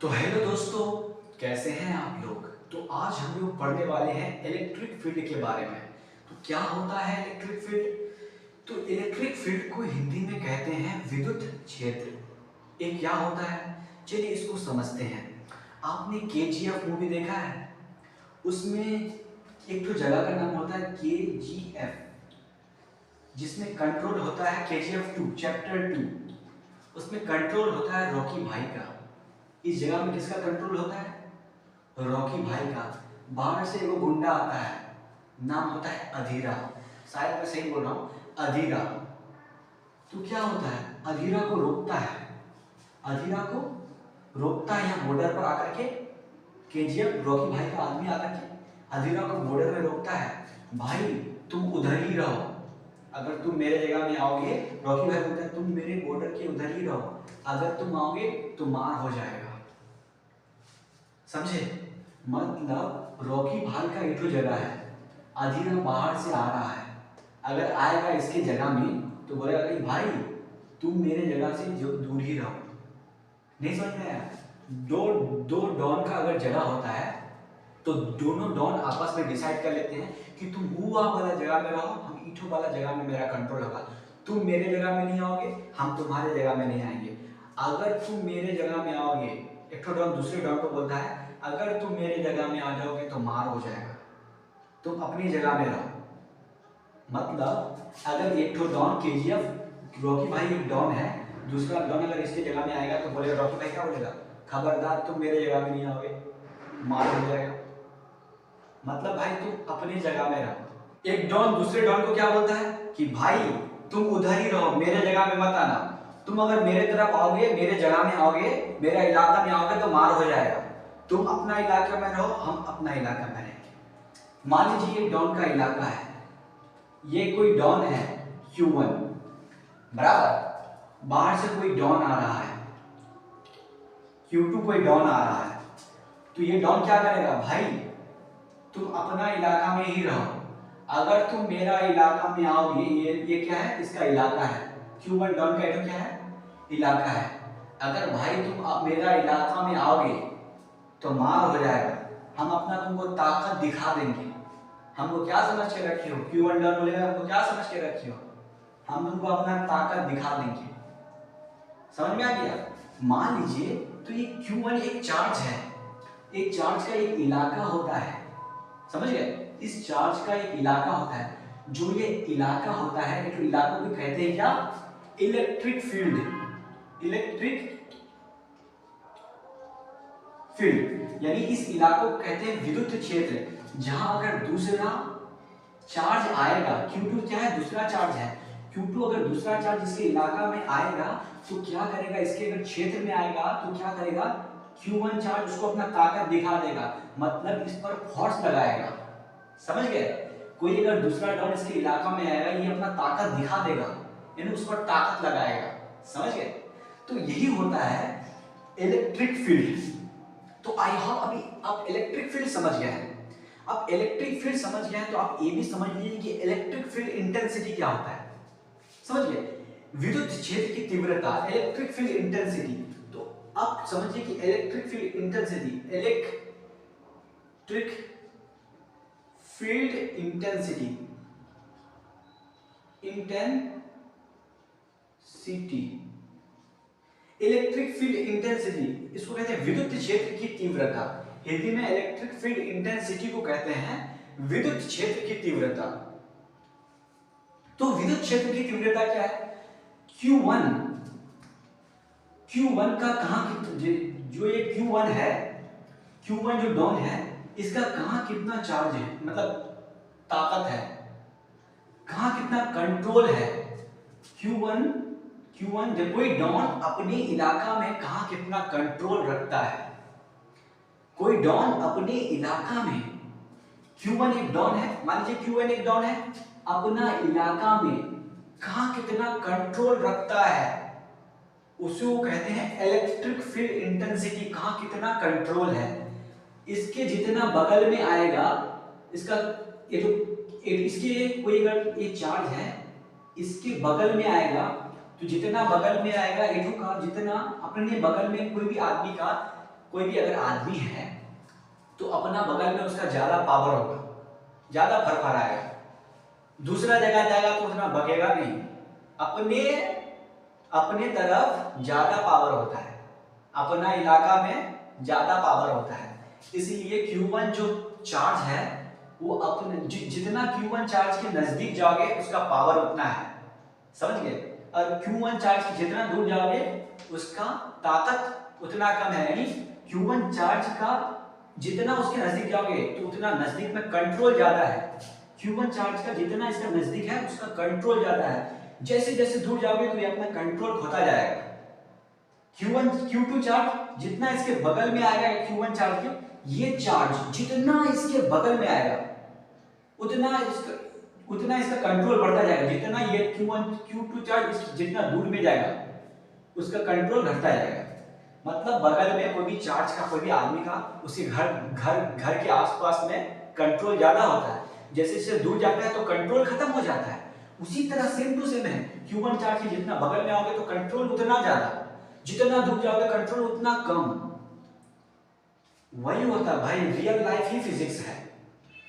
तो हेलो दोस्तों, कैसे हैं आप लोग। तो आज हम लोग पढ़ने वाले हैं इलेक्ट्रिक फील्ड के बारे में। तो क्या होता है इलेक्ट्रिक फील्ड। तो इलेक्ट्रिक फील्ड को हिंदी में कहते हैं विद्युत क्षेत्र। ये क्या होता है, चलिए इसको समझते हैं। आपने केजीएफ मूवी देखा है, उसमें एक तो जगह का नाम होता है केजीएफ, जिसमें कंट्रोल होता है केजीएफ 2 चैप्टर 2। उसमें कंट्रोल होता है रॉकी भाई का। इस जगह में किसका कंट्रोल होता है, रॉकी भाई का। बाहर से एगो गुंडा आता है, नाम होता है अधीरा। शायद मैं सही बोल रहा हूँ, अधीरा। तो क्या होता है, अधीरा को रोकता है। अधीरा को रोकता है यहाँ बॉर्डर पर आकर के। केजीएफ रॉकी भाई का आदमी आकर के अधीरा को बॉर्डर में रोकता है, भाई तुम उधर ही रहो। अगर तुम मेरे जगह में आओगे, रॉकी भाई बोलता है तुम मेरे बॉर्डर के उधर ही रहो, अगर तुम आओगे तो मार हो जाएगा। समझे, मतलब रॉकी भाई का एक जगह है, अधीरा बाहर से आ रहा है। अगर आएगा इसके जगह में तो बोलेगा कि भाई तुम मेरे जगह से जो दूर ही रहो। नहीं समझ में आया। दो दो डॉन का अगर जगह होता है तो दोनों डॉन आपस में डिसाइड कर लेते हैं कि तुम हुआ वाला जगह में रहो, हम ईठो वाला जगह में मेरा कंट्रोल होगा। तुम मेरे जगह में नहीं आओगे, हम तुम्हारे जगह में नहीं आएंगे। अगर तुम मेरे जगह में आओगे, एक तो डॉन दूसरे डॉन को बोलता है अगर तुम मेरे जगह में आ जाओगे तो मार हो जाएगा, तुम अपनी जगह में रहो। मतलब अगर एक तो डॉन केजीएफ रॉकी भाई एक डॉन है, दूसरा डॉन अगर इसके जगह में आएगा तो बोलेगा, रॉकी भाई क्या बोलेगा, खबरदार तुम मेरे जगह में नहीं आओगे, मार हो जाएगा। मतलब भाई तुम अपनी जगह में रहो। एक डॉन दूसरे डॉन को क्या बोलता है कि भाई तुम उधर ही रहो, मेरे जगह में मत आना। तुम अगर मेरे तरफ आओगे, मेरे जगह में आओगे, मेरा इलाका में आओगे तो मार हो जाएगा। तुम अपना इलाका में रहो, हम अपना इलाका में रहेंगे। मान लीजिए ये डॉन का इलाका है, ये कोई डॉन है Q1, बराबर। बाहर से कोई डॉन आ रहा है, Q2 कोई डॉन आ रहा है। तो ये डॉन क्या करेगा, भाई तुम अपना इलाका में ही रहो, अगर तुम मेरा इलाका में आओगे, ये क्या है, इसका इलाका है। Q1 डॉन का क्या है, इलाका है। अगर भाई तुम मेरा इलाका में आओगे तो मार हो जाएगा, हम अपना तुमको ताकत दिखा देंगे। हमको क्या समझ के रखे हो, Q1 डॉन बोलेगा हमको क्या समझ के रखे हो, हम तुमको अपना ताकत दिखा देंगे। समझ में आ गया। मान लीजिए तो ये Q1 एक चार्ज है, एक चार्ज का एक इलाका होता है, समझ गए। इस चार्ज का एक इलाका होता है, जो ये इलाका होता है, एक इलाकों को कहते हैं क्या, इलेक्ट्रिक फील्ड। इलेक्ट्रिक फील्ड यानी इस इलाकों को कहते हैं विद्युत क्षेत्र। जहां अगर दूसरा चार्ज आएगा, Q2 क्या है, दूसरा चार्ज है, Q2 अगर दूसरा चार्ज इसके इलाका में आएगा तो क्या करेगा, इसके अगर क्षेत्र में आएगा तो क्या करेगा, Q1 चार्ज उसको अपना ताकत दिखा देगा, मतलब इस पर फोर्स लगाएगा। समझ गए। कोई अगर दूसरा डॉन इसके इलाका में आएगा, ये अपना ताकत दिखा देगा, यानी उस पर ताकत लगाएगा। समझ गए। तो यही होता है इलेक्ट्रिक फील्ड। तो आई होप अभी आप इलेक्ट्रिक फील्ड समझ गए हैं। अब इलेक्ट्रिक फील्ड समझ गए हैं तो आप ये भी समझ लीजिए कि इलेक्ट्रिक फील्ड इंटेंसिटी क्या होता है। समझ गए, विद्युत क्षेत्र की तीव्रता, इलेक्ट्रिक फील्ड इंटेंसिटी। तो आप समझिए कि electric field intensity, electric field intensity, electric field intensity, इसको कहते हैं विद्युत क्षेत्र की तीव्रता। हिंदी में इलेक्ट्रिक फील्ड इंटेंसिटी को कहते हैं विद्युत क्षेत्र की तीव्रता। तो विद्युत क्षेत्र की तीव्रता क्या है, Q1 का कहां, जो ये Q1 है, Q1 जो डॉन है, इसका कहां कितना चार्ज है, मतलब ताकत है, कहां कितना कंट्रोल है। Q1 जब कोई डॉन अपने इलाका में कहां कितना कंट्रोल रखता है, कोई डॉन अपने इलाका में, Q1 एक डॉन है, मान लीजिए Q1 एक डॉन है, अपना इलाका में कहां कितना कंट्रोल रखता है, उसे वो कहते हैं इलेक्ट्रिक फील्ड इंटेंसिटी, कहां कितना कंट्रोल है। इसके जितना बगल में आएगा, इसका ये जो इसके कोई अगर ये चार्ज है, इसके बगल में आएगा, तो जितना बगल में आएगा एटू का, जितना अपने बगल में कोई भी आदमी का कोई भी अगर आदमी है तो अपना बगल में उसका ज्यादा पावर होगा, ज्यादा फरफराएगा, दूसरा जगह जाएगा तो उतना बगेगा नहीं, अपने अपने तरफ ज्यादा पावर होता है, अपना इलाका में ज्यादा पावर होता है। इसीलिए Q1 जो चार्ज है वो अपने जितना Q1 चार्ज के नजदीक जाओगे उसका पावर उतना है, समझ गए। और Q1 चार्ज के जितना दूर जाओगे उसका ताकत उतना कम है, यानी Q1 चार्ज का जितना उसके नजदीक जाओगे तो उतना नजदीक में कंट्रोल ज्यादा है। Q1 चार्ज का जितना इसका नजदीक है उसका कंट्रोल ज्यादा है, जैसे जैसे दूर जाओगे तो ये अपना कंट्रोल खोता जाएगा। Q2 चार्ज जितना इसके बगल में आएगा Q1 चार्ज के, ये चार्ज जितना इसके बगल में आएगा उतना इसका कंट्रोल बढ़ता जाएगा, जितना ये Q2 चार्ज जितना दूर में जाएगा उसका कंट्रोल घटता जाएगा। मतलब बगल में कोई भी चार्ज का, कोई भी आदमी का, उसके घर के आसपास में कंट्रोल ज्यादा होता है, जैसे जैसे दूर जाता है तो कंट्रोल खत्म हो जाता है। उसी तरह सेम टू सेम है, Q1 चार्ज के जितना बगल में आओगे तो कंट्रोल उतना ज्यादा, जितना दूर जाओगे कंट्रोल उतना कम। वही होता है भाई, रियल लाइफ ही फिजिक्स है,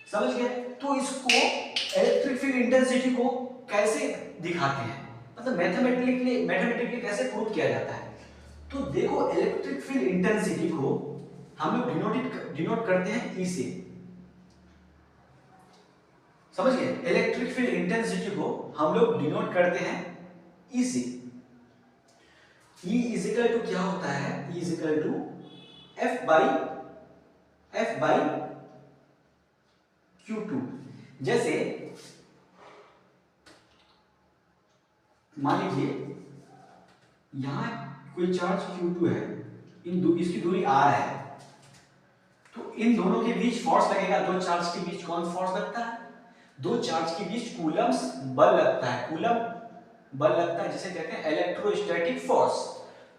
समझ गए। तो इसको इलेक्ट्रिक फील्ड इंटेंसिटी को कैसे दिखाते हैं, मतलब मैथमेटिकली कैसे प्रूव किया जाता है। तो देखो, इलेक्ट्रिक फील्ड इंटेंसिटी को हम लोग डिनोट करते हैं ई से, समझ गए। इलेक्ट्रिक फील्ड इंटेंसिटी को हम लोग डिनोट करते हैं ई से। E इज इक्वल टू क्या होता है, E is equal to F by Q2। जैसे मान लीजिए यहां कोई चार्ज Q2 है, इसकी दूरी R है, तो इन दोनों के बीच फोर्स लगेगा। दो चार्ज के बीच कौन फोर्स लगता है, दो चार्ज के बीच कूलम्स बल लगता है, कूलम बल लगता है, जिसे कहते हैं इलेक्ट्रोस्टैटिक फोर्स।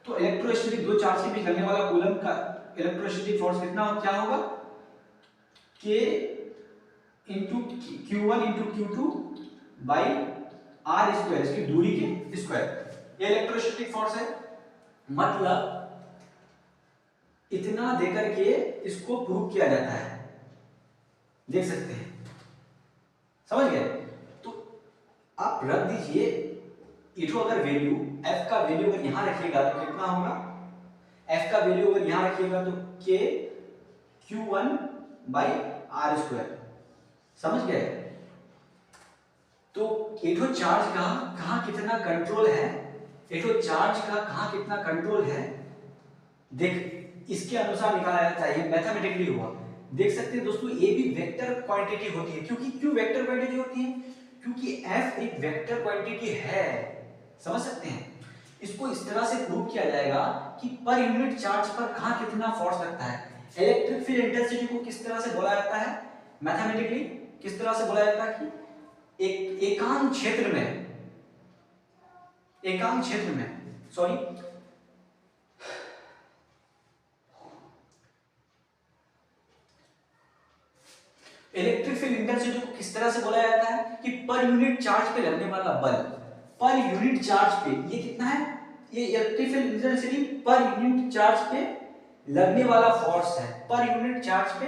तो इलेक्ट्रोस्टैटिक दो चार्ज के बीच लगने वाला कूलम का इलेक्ट्रोस्टैटिक फोर्स कितना क्या होगा, K into Q1 into Q2 by R square, इसकी दूरी के स्क्वायर, ये इलेक्ट्रोस्टैटिक फोर्स है। मतलब इतना देकर के इसको प्रूव किया जाता है, देख सकते हैं, समझ गए। तो आप रख दीजिए इठो, अगर वैल्यू F का वैल्यू अगर यहां रखिएगा तो कितना होगा, F का वैल्यू अगर यहां रखिएगा तो K Q1 by R square, समझ गए। तो एठो चार्ज का कहां कितना कंट्रोल है, एठो चार्ज का कहां कितना कंट्रोल है, देख इसके अनुसार निकाला जाता है, ये मैथमेटिकली हुआ। देख सकते हैं दोस्तों, ये भी वेक्टर क्वांटिटी होती है। क्यों वेक्टर क्वांटिटी होती है, क्योंकि F एक वेक्टर क्वांटिटी है, समझ सकते हैं। इसको इस तरह से प्रूव किया जाएगा कि पर यूनिट चार्ज पर कहां कितना फोर्स लगता है। इलेक्ट्रिक फील्ड इंटेंसिटी को किस तरह से बोला जाता है, मैथमेटिकली किस तरह से बोला जाता है कि एकांक क्षेत्र में सॉरी इलेक्ट्रिक फील्ड इंटेंसिटी को किस तरह से बोला जाता है कि पर यूनिट चार्ज पे लगने वाला बल, पर यूनिट चार्ज पे ये कितना है, ये electric field intensity per unit charge पे लगने वाला फोर्स है, पर यूनिट चार्ज पे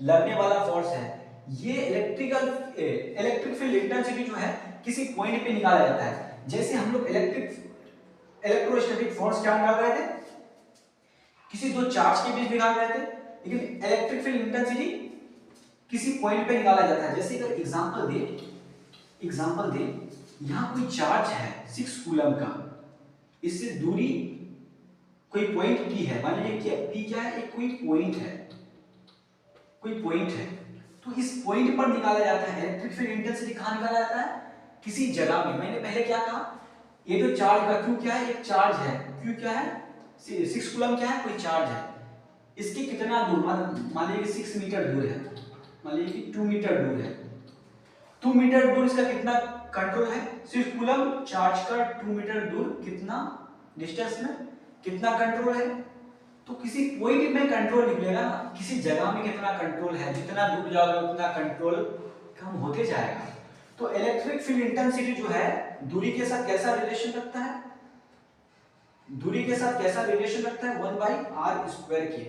लगने वाला फोर्स है। ये इलेक्ट्रिक फील्ड इंटेंसिटी जो है किसी पॉइंट पे निकाला जाता है। जैसे हम लोग इलेक्ट्रोस्टैटिक फोर्स क्या निकाल रहे थे, किसी दो चार्ज के बीच निकाल रहे थे, लेकिन इलेक्ट्रिक फील्ड इंटेंसिटी किसी पॉइंट पे निकाला जाता है। जैसे अगर एग्जांपल दे यहां कोई चार्ज है 6 कूलम का, इससे दूरी कोई पॉइंट P है, मान लीजिए P क्या है, एक कोई पॉइंट है, तो इस पॉइंट पर निकाला जाता है इलेक्ट्रिक फील्ड इंटेंसिटी। कहां निकाला जाता है, किसी जगह में। मैंने पहले क्या कहा, ये जो चार्ज का Q क्या है, एक चार्ज है, Q क्या है 6 कूलम क्या है, कोई चार्ज है, इसके कितना दूर, मान लीजिए 6 मीटर दूर है, मान लीजिए कि 2 मीटर दूर है, 2 मीटर दूर इसका कितना कंट्रोल है, 6 कूलम चार्ज का 2 मीटर दूर कितना डिस्टेंस में कितना कंट्रोल है। तो किसी पॉइंट में कंट्रोल निकलेगा, किसी जगह में कितना कंट्रोल है, जितना दूर जाओगे उतना कंट्रोल कम होते जाएगा। तो इलेक्ट्रिक फील्ड इंटेंसिटी जो है दूरी के साथ कैसा रिलेशन रखता है, 1/r² के।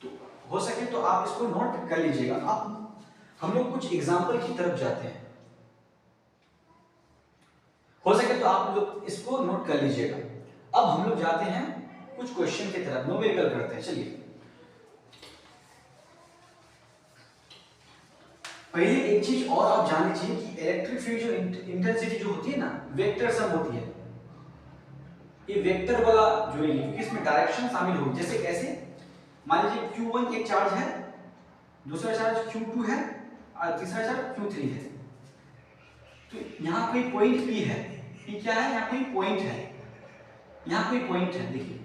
तो हो सके तो आप इसको नोट कर लीजिएगा। अब हम लोग कुछ एग्जाम्पल की तरफ जाते हैं, हो सके तो आप लोग इसको नोट कर लीजिएगा। अब हम लोग जाते हैं कुछ क्वेश्चन की तरफ, न्यूमेरिकल करते हैं। चलिए पहले एक चीज और आप जान लीजिए कि इलेक्ट्रिक फील्ड जो इंटेंसिटी जो होती है ना, वेक्टर सम होती है। ये वेक्टर वाला जुड़ेगी क्योंकि इसमें डायरेक्शन शामिल होगी। जैसे कैसे, मान लीजिए Q1 एक चार्ज है, दूसरा चार्ज Q2 है और तीसरा चार्ज Q3 है। तो यहाँ कोई पॉइंट P है, P क्या है, यहाँ कोई पॉइंट है, यहाँ कोई पॉइंट है। देखिए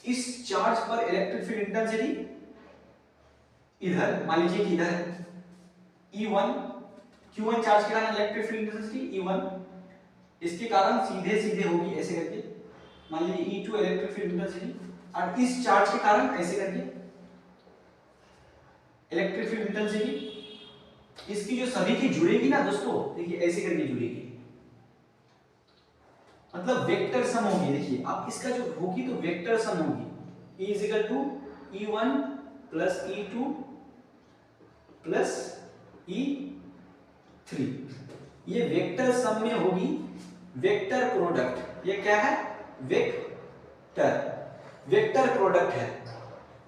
इस चार्ज पर इलेक्ट्रिक फील्ड इंटेंसिटी इधर मान लीजिए कि इधर E1, Q1 चार्ज के कारण इलेक्ट्रिक फील्ड इंटेंसिटी E1, इसके कारण सीधे सीधे होगी ऐसे करके, मान लीजिए E2 इलेक्ट्रिक फील्ड इंटेंसिटी, और इस चार्ज के कारण ऐसे करके इलेक्ट्रिक फील्ड इंटेंसिटी इसकी जो सभी की जुड़ेगी ना दोस्तों, देखिए ऐसे करके जुड़ेगी, मतलब वेक्टर सम होगी। देखिए अब इसका जो होगी तो वेक्टर सम होगी, E equal to E1 plus E2 plus E3, ये वेक्टर सम में होगी वेक्टर प्रोडक्ट। ये क्या है, वेक्टर, वेक्टर प्रोडक्ट है,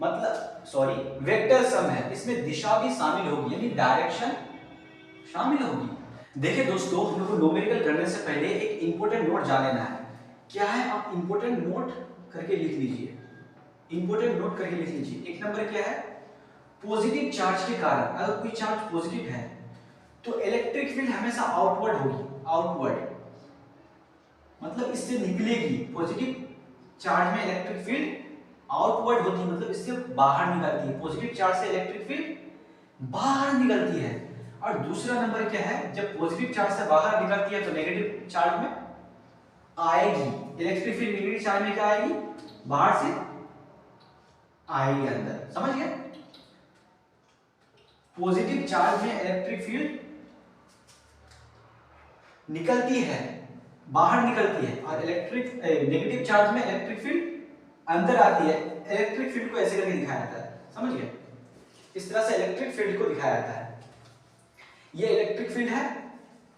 मतलब सॉरी वेक्टर सम है, इसमें दिशा भी शामिल होगी यानी डायरेक्शन शामिल होगी। देखिए दोस्तों हम लोग को न्यूमेरिकल करने से पहले एक इंपॉर्टेंट नोट जान लेना है। क्या है, आप इंपॉर्टेंट नोट करके लिख लीजिए, इंपॉर्टेंट नोट करके लिख लीजिए। एक नंबर क्या है, पॉजिटिव चार्ज के कारण अगर कोई चार्ज पॉजिटिव है तो इलेक्ट्रिक फील्ड हमेशा आउटवर्ड होगी, आउटवर्ड मतलब इससे निकलेगी। पॉजिटिव चार्ज में इलेक्ट्रिक फील्ड आउटवर्ड होती है, मतलब इससे बाहर निकलती है। पॉजिटिव चार्ज से इलेक्ट्रिक फील्ड बाहर निकलती है। और दूसरा नंबर क्या है, जब पॉजिटिव चार्ज से बाहर निकलती है तो नेगेटिव चार्ज में आएगी। इलेक्ट्रिक फील्ड नेगेटिव चार्ज में क्या आएगी, बाहर से आएगी अंदर, समझ गए। पॉजिटिव चार्ज में इलेक्ट्रिक फील्ड निकलती है, बाहर निकलती है, और इलेक्ट्रिक नेगेटिव चार्ज में इलेक्ट्रिक फील्ड अंदर आती है। इलेक्ट्रिक फील्ड को ऐसे करके दिखाया जाता है, समझ गए, इस तरह से इलेक्ट्रिक फील्ड को दिखाया जाता है। ये इलेक्ट्रिक फील्ड है,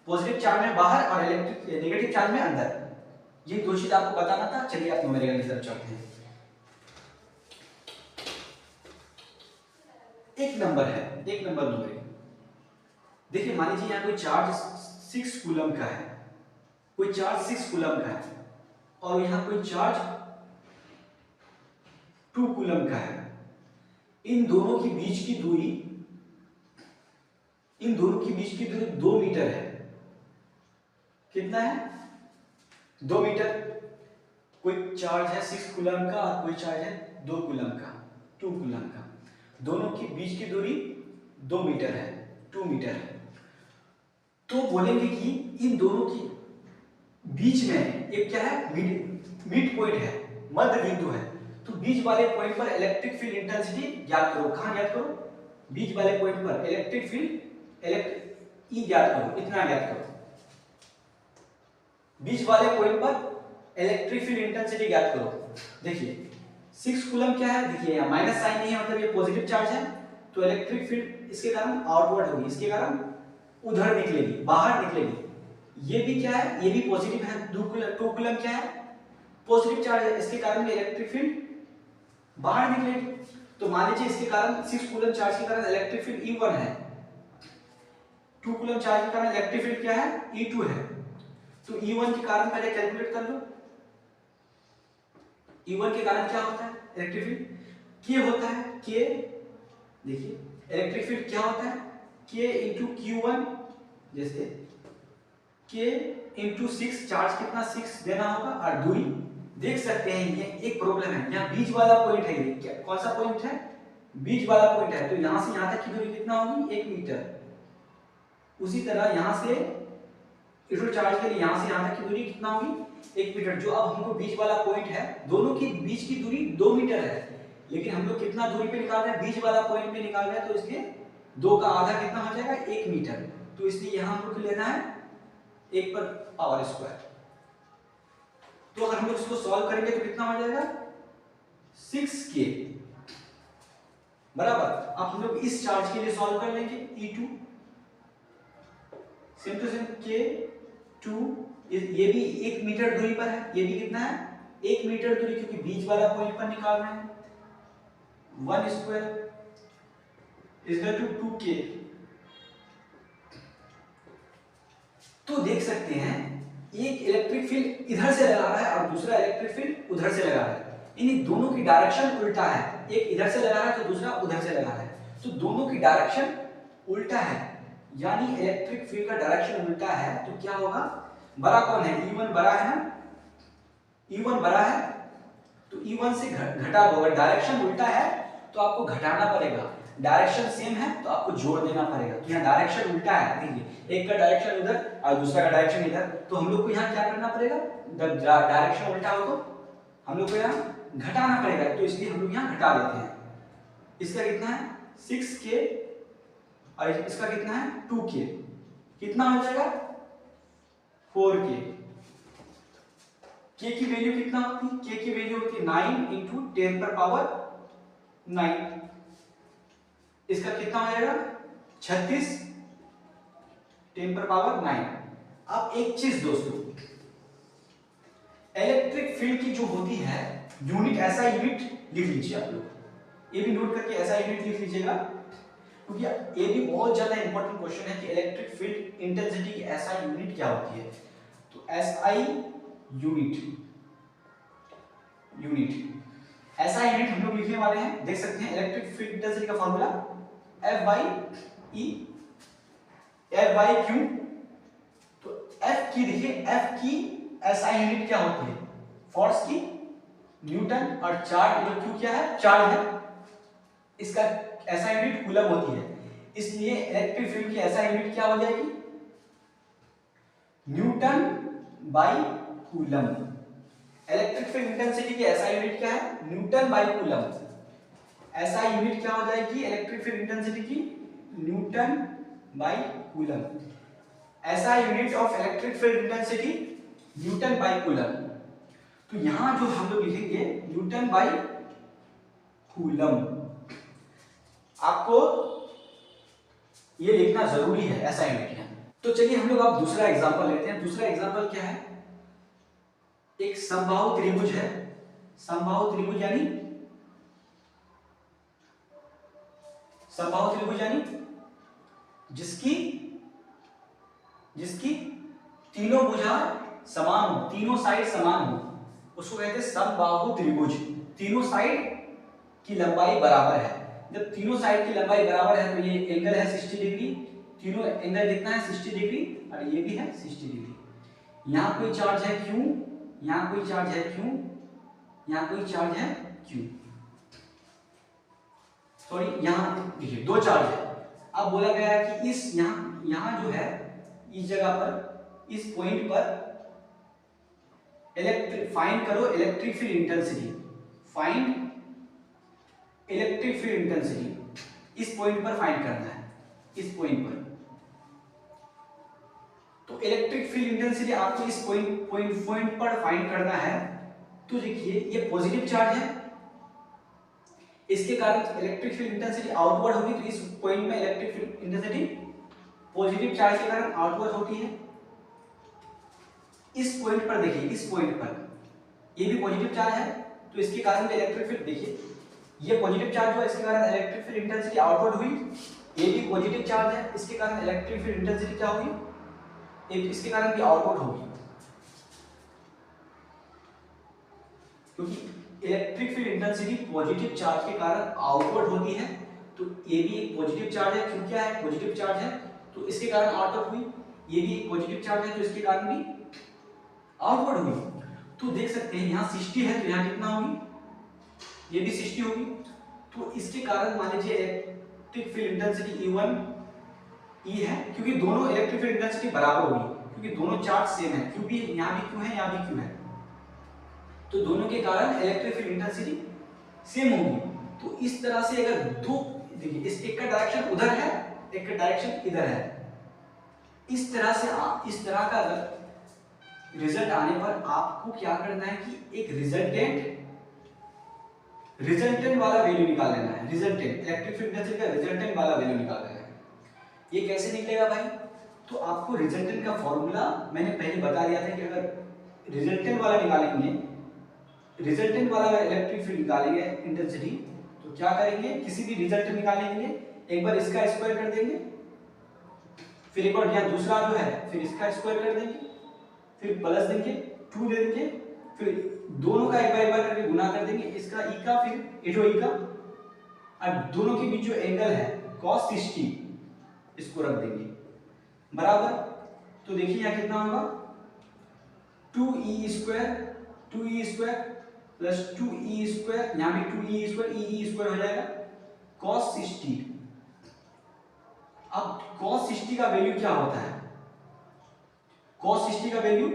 पॉजिटिव चार्ज में बाहर और इलेक्ट्रिक नेगेटिव चार्ज में अंदर। ये दो चीज आपको बताना था। चलिए आप न्यूमेरिकल की तरफ चलते हैं। एक नंबर है, एक नंबर न्यूमेरिकल। देखिए मान लीजिए यहाँ कोई चार्ज 6 कूलम का है, कोई चार्ज 6 कूलम का है, और यहाँ कोई चार्ज 2 कूलम का है। इन दोनों की बीच की दूरी, इन दोनों की बीच की दूरी 2 मीटर है। कितना है, 2 मीटर। कोई चार्ज है 6 कूलम का और कोई चार्ज है 2 कूलम का, 2 कूलम का। दोनों की बीच की दूरी 2 मीटर है, 2 मीटर है। तो बोलेंगे कि इन दोनों की बीच में एक क्या है, मिड पॉइंट है, मध्य बिंदु है। तो बीच वाले पॉइंट पर इलेक्ट्रिक फील्ड इंटेंसिटी ज्ञात करो। कहां ज्ञात करो, बीच वाले पॉइंट पर इलेक्ट्रिक फील्ड ई ज्ञात करो, इतना ज्ञात करो। बीच वाले पॉइंट पर इलेक्ट्रिक फील्ड इंटेंसिटी ज्ञात करो। देखिए 6 कूलम क्या है, देखिए यहाँ माइनस साइन नहीं है, मतलब ये पॉजिटिव चार्ज है, तो इलेक्ट्रिक फील्ड इसके कारण आउटवर्ड होगी, इसके कारण उधर निकलेगी, बाहर निकलेगी। ये भी क्या है, ये भी पॉजिटिव है, 2 कूलम क्या है, पॉजिटिव चार्ज है, इसके कारण भी इलेक्ट्रिक फील्ड बाहर निकलेगी। तो मान लीजिए इसके कारण 6 कूलम चार्ज के कारण इलेक्ट्रिक फील्ड E1 है, 2 कूलम चार्ज के कारण इलेक्ट्रिक फील्ड क्या है, E2 है। तो E1 के कारण पहले कैलकुलेट कर लो। E1 के कारण क्या होता है, इलेक्ट्रिक फील्ड K होता है, K। देखिए इलेक्ट्रिक फील्ड क्या होता है, K इंटू Q1, जैसे K इंटू 6, चार्ज कितना 6 देना होगा, और दूरी देख सकते हैं। ये एक प्रॉब्लम है, यहाँ बीच वाला पॉइंट है, ये क्या कौन सा पॉइंट है, बीच वाला पॉइंट है। तो यहाँ से यहाँ तक की दूरी कितना होगी, 1 मीटर। उसी तरह यहाँ से इस चार्ज के लिए यहाँ से यहाँ तक की दूरी कितना होगी, 1 मीटर। जो अब हमको बीच वाला पॉइंट है, दोनों की बीच की दूरी 2 मीटर है, लेकिन हम लोग कितना दूरी पे निकाल रहे हैं, बीच वाला पॉइंट पे निकाल रहे हैं, तो इसलिए 2 का आधा कितना हो जाएगा, 1 मीटर। तो इसलिए यहाँ हम लोग लेना है 1 पर पावर स्क्वायर। तो अगर हम लोग इसको सॉल्व करेंगे तो कितना हो जाएगा, 6K बराबर। अब हम लोग इस चार्ज के लिए सॉल्व कर लेंगे E2 same to same K2, ये भी 1 मीटर दूरी पर है, ये भी कितना है 1 मीटर दूरी, क्योंकि बीच वाला पॉइंट पर निकाल रहे हैं। 1 square is equal to 2K। तो देख सकते हैं एक इलेक्ट्रिक फील्ड इधर से लगा रहा है और दूसरा इलेक्ट्रिक फील्ड उधर से लगा रहा है, इन दोनों की डायरेक्शन उल्टा है, एक इधर से लगा रहा है तो दूसरा उधर से लगा रहा है, तो दोनों की डायरेक्शन उल्टा है, यानी इलेक्ट्रिक फील्ड का डायरेक्शन उल्टा है। तो क्या होगा, बड़ा कौन है, E1 बड़ा है ना, E1 बड़ा है तो E1 से घटा दो, अगर डायरेक्शन उल्टा है तो आपको घटाना पड़ेगा, डायरेक्शन सेम है तो आपको जोड़ देना पड़ेगा। तो यहाँ डायरेक्शन उल्टा है, देखिए एक का डायरेक्शन उधर और दूसरा का डायरेक्शन इधर, तो हम लोग को यहाँ क्या करना पड़ेगा, जब डायरेक्शन उल्टा हो तो हम लोग को यहाँ घटाना पड़ेगा, तो इसलिए हम लोग यहाँ घटा देते हैं। इसका कितना है 6K और इसका कितना है 2K, कितना हो जाएगा 4K। K की वैल्यू कितना होती है, K की वैल्यू होती है 9 इंटू 10 पर पावर 9, इसका कितना हो जाएगा 36 10 पर पावर 9। अब एक चीज दोस्तों, इलेक्ट्रिक फील्ड की जो होती है यूनिट, ऐसा यूनिट लिख लीजिए आप लोग, ये भी नोट करके ऐसा यूनिट लिख लीजिएगा, क्योंकि ये भी बहुत ज्यादा इंपॉर्टेंट क्वेश्चन है कि इलेक्ट्रिक फील्ड इंटेंसिटी की ऐसा यूनिट क्या होती है। तो एसआई यूनिट, ऐसा यूनिट हम लोग लिखने वाले हैं, देख सकते हैं इलेक्ट्रिक फील्ड इंटेंसिटी का formula F by E, F by Q. तो F की देखिए, F की एसआई यूनिट क्या होती है, फोर्स की न्यूटन, और चार्ज जो क्यू क्या है चार्ज है, इसका एसआई यूनिट कूलम होती है, इसलिए इलेक्ट्रिक फील्ड की एसआई यूनिट क्या हो जाएगी Newton by coulomb. Electric field intensity की एसआई यूनिट क्या है Newton by coulomb, SI unit क्या हो जाएगी इलेक्ट्रिक फील्ड इंटेंसिटी की Newton by coulomb. SI unit of electric field intensity Newton by coulomb. तो यहां जो हम लोग लिखेंगे न्यूटन बाई कूलम, आपको ये लिखना जरूरी है ऐसा यूनिट है। तो चलिए हम लोग अब दूसरा एग्जांपल लेते हैं। दूसरा एग्जांपल क्या है, एक समबाहु त्रिभुज है, समबाहु त्रिभुज यानी जिसकी तीनों भुजा समान हो, तीनों साइड समान हो, उसको कहते हैं समबाहु त्रिभुज। तीनों साइड की लंबाई बराबर है, जब तीनों साइड की लंबाई बराबर है तो ये एंगल है 60 डिग्री, तीनों एंगल कितना है 60 डिग्री, और ये भी है 60 डिग्री। यहाँ कोई चार्ज है Q, यहाँ कोई चार्ज है Q, यहाँ कोई चार्ज है Q, सॉरी यहाँ देखिए दो चार्ज है। अब बोला गया है कि इस यहाँ जो है इस जगह पर, इस पॉइंट पर फाइंड करो electric field intensity, find electric field intensity, इस पॉइंट पर फाइंड करना है, इस पॉइंट पर। तो इलेक्ट्रिक फील्ड इंटेंसिटी आपको इस पॉइंट पर फाइंड करना है। तो देखिए ये पॉजिटिव चार्ज है, इसके कारण इलेक्ट्रिक फील्ड इंटेंसिटी आउटवर्ड होगी, तो इस पॉइंट में electric field intensity positive charge के कारण आउटवर्ड होती है। इस पॉइंट पर देखिए, इस पॉइंट पर ये भी पॉजिटिव चार्ज है, तो इसके कारण इलेक्ट्रिक फील्ड, देखिए ये पॉजिटिव चार्ज हुआ, इसके कारण इलेक्ट्रिक फील्ड इंटेंसिटी आउटवर्ड हुई। ये भी पॉजिटिव चार्ज है, इसके कारण इलेक्ट्रिक फील्ड इंटेंसिटी क्या होगी, इसके कारण भी आउटवर्ड होगी, क्योंकि electric field intensity positive charge के कारण आउटवर्ड होती है। तो ये भी एक पॉजिटिव चार्ज है, क्यों क्या है पॉजिटिव चार्ज है, तो इसके कारण आउटवर्ड हुई। ये भी एक पॉजिटिव चार्ज है, तो इसके कारण भी आउटवर्ड हुई। तो देख सकते हैं यहाँ 60 है, तो यहाँ कितना होगी, ये भी 60 होगी। तो इसके कारण मान लीजिए electric field intensity E1 E है, क्योंकि दोनों इलेक्ट्रिक फील्ड इंटेंसिटी बराबर होगी, क्योंकि दोनों चार्ज सेम है, क्यों भी यहाँ भी क्यों है, यहाँ भी क्यों है, तो दोनों के कारण इलेक्ट्रिक फील्ड इंटेंसिटी सेम होगी। तो इस तरह से अगर दो, देखिए इस एक का डायरेक्शन उधर है, एक का डायरेक्शन इधर है, इस तरह का रिजल्ट आने पर आपको क्या करना है कि एक रिजल्टेंट रिजल्टेंट वाला वैल्यू निकाल लेना है, रिजल्टेंट इलेक्ट्रिक फील्ड इंटेंसिटी का रिजल्टेंट वाला वैल्यू निकाल लेना है। ये कैसे निकलेगा भाई? तो आपको रिजल्टेंट का फॉर्मूला मैंने पहले बता दिया था कि अगर रिजल्टेंट वाला निकालेंगे, रिजल्टेंट वाला इलेक्ट्रिक फील्ड निकालेंगे इंटेंसिटी, तो क्या करेंगे, किसी भी रिजल्टेंट निकालने के लिए एक बार इसका स्क्वायर कर देंगे, फिर एक बार यहाँ दूसरा जो है फिर इसका स्क्वायर कर देंगे, फिर प्लस देंगे 2 दे देंगे, फिर दोनों का एक बार करके गुना कर देंगे, इसका ई का फिर इटो ई का, और दोनों के बीच जो एंगल है cos 60 इसको रख देंगे बराबर। तो देखिए यहाँ कितना होगा 2e square plus 2e square, यहाँ भी 2e स्क्वायर हो जाएगा cos 60। अब cos 60 का वैल्यू क्या होता है? cos 60 का वैल्यू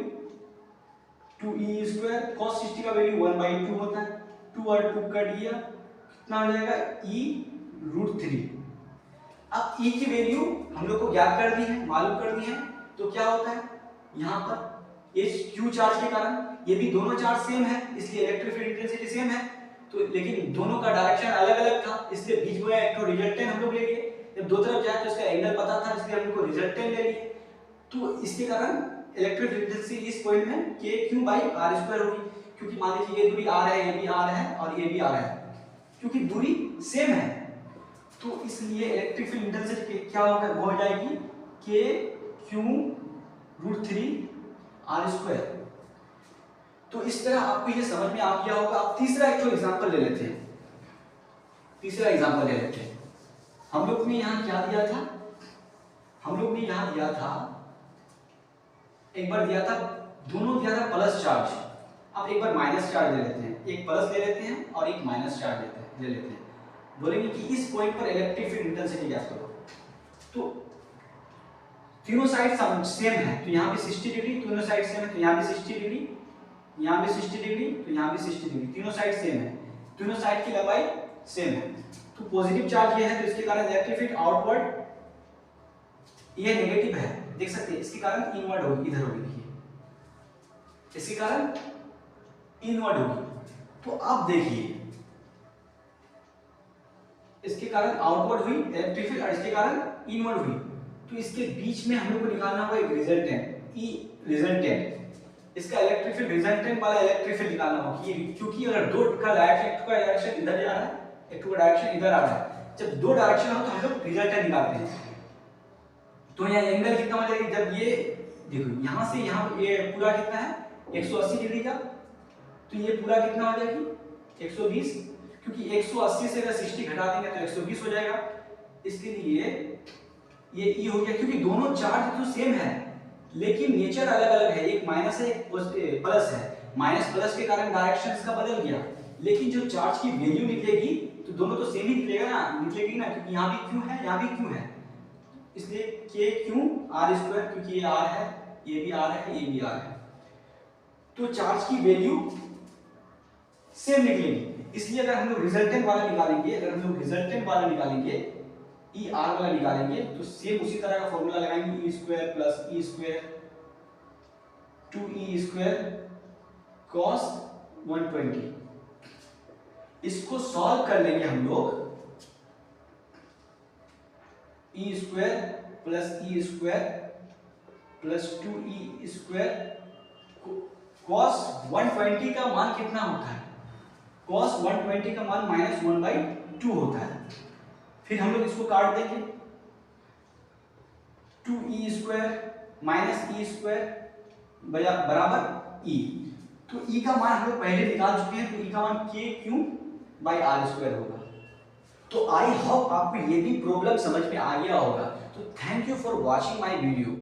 2e स्क्वायर, cos 60 का वैल्यू 1/2 होता है, 2 और 2 कट गया, कितना हो जाएगा e√3। अब e की वैल्यू हम लोग को ज्ञात कर दी है, मालूम कर दी है, तो क्या होता है यहाँ पर ये q चार्ज के कारण, ये भी दोनों चार्ज सेम है इसलिए इलेक्ट्रिक फील्ड इंटेंसिटी सेम है, तो लेकिन दोनों का डायरेक्शन अलग अलग था इसलिए बीच में एक तो रिजल्टेंट हम लोग ले लिए, जब दो तरफ जाए तो इसका एंगल पता था इसलिए हम लोग को रिजल्टेंट ले लिए, तो इसके कारण इलेक्ट्रिक फील्ड इंटेंसिटी इस पॉइंट में kq/r² होगी, क्योंकि मान लीजिए ये दूरी r है, ये भी r है और ये भी r है, क्योंकि दूरी सेम है तो इसलिए इलेक्ट्रिक फील्ड इंटेंसिटी क्या होगा, हो जाएगी kq√3r²। तो इस तरह आपको ये समझ में आ गया होगा। अब तीसरा एक एग्जांपल ले लेते हैं, तीसरा एग्जांपल ले लेते हैं। हम लोग ने यहाँ क्या दिया था, हम लोग ने यहाँ दिया था, एक बार दिया था, दोनों दिया था प्लस चार्ज, अब एक बार माइनस चार्ज ले लेते हैं, एक प्लस ले लेते हैं और एक माइनस चार्ज ले लेते हैं। बोलेंगे कि इस पॉइंट पर इलेक्ट्रिक फील्ड इंटेंसिटी ज्ञात करो, तो तीनों साइड सेम है, तो यहाँ भी 60 डिग्री, तीनों साइड सेम है, तो यहाँ भी 60 डिग्री, यहाँ भी 60 डिग्री, तो यहाँ भी 60 डिग्री, तीनों साइड सेम है, तीनों साइड की लंबाई सेम है, तो पॉजिटिव चार्ज ये है तो इसके कारण इलेक्ट्रिक फील्ड आउटवर्ड, ये नेगेटिव है, देख सकते हैं, इसके कारण इनवर्ड होगी, इधर होगी, देखिए इसके कारण इनवर्ड होगी। तो अब देखिए इसके कारण आउटवर्ड हुई इलेक्ट्रिक फील्ड और इसके कारण इनवर्ड हुई, तो इसके बीच में हम लोग को निकालना होगा एक रिजल्टेंट, ई रिजल्टेंट, इसका इलेक्ट्रिक फील्ड रिजल्टेंट वाला इलेक्ट्रिक फील्ड निकालना होगा, क्योंकि अगर दो का डायरेक्शन इधर जा रहा है, एक का डायरेक्शन इधर आ रहा है, जब दो डायरेक्शन हो तो हम लोग रिजल्टेंट निकालते हैं। तो यहाँ एंगल कितना हो जाएगा, जब ये देखो यहाँ से यहाँ ये पूरा कितना है 180 डिग्री का, तो ये पूरा कितना हो जाएगी 120, क्योंकि 180 से अगर 60 घटा देंगे तो 120 हो जाएगा, इसके लिए ये ई हो गया, क्योंकि दोनों चार्ज तो सेम है लेकिन नेचर अलग अलग है, एक माइनस है एक प्लस है, माइनस प्लस के कारण डायरेक्शन इसका बदल गया, लेकिन जो चार्ज की वैल्यू निकलेगी तो दोनों तो सेम ही निकलेगी ना, क्योंकि यहाँ भी क्यू है यहाँ भी क्यू है, इसलिए kq/r², क्योंकि ये r है, ये भी r है, ये भी r है, तो चार्ज की वैल्यू सेम निकलेगी, इसलिए अगर हम लोग रिजल्टेंट वाला निकालेंगे, अगर हम लोग रिजल्टेंट वाला निकालेंगे, ई आर वाला निकालेंगे, तो सेम उसी तरह का फॉर्मूला लगाएंगे, e square plus e square 2e square cos 120, इसको सॉल्व कर लेंगे हम लोग, e square plus e square plus 2e square cos 120 का मान कितना होता है, cos 120 का मान -1/2 होता है, फिर हम लोग इसको काट देंगे, 2e square minus E square बराबर e, तो e का मान हम लोग पहले निकाल चुके हैं, तो e का मान kq/r² होगा। तो आई होप आपको ये भी प्रॉब्लम समझ में आ गया होगा। तो thank you for watching my video.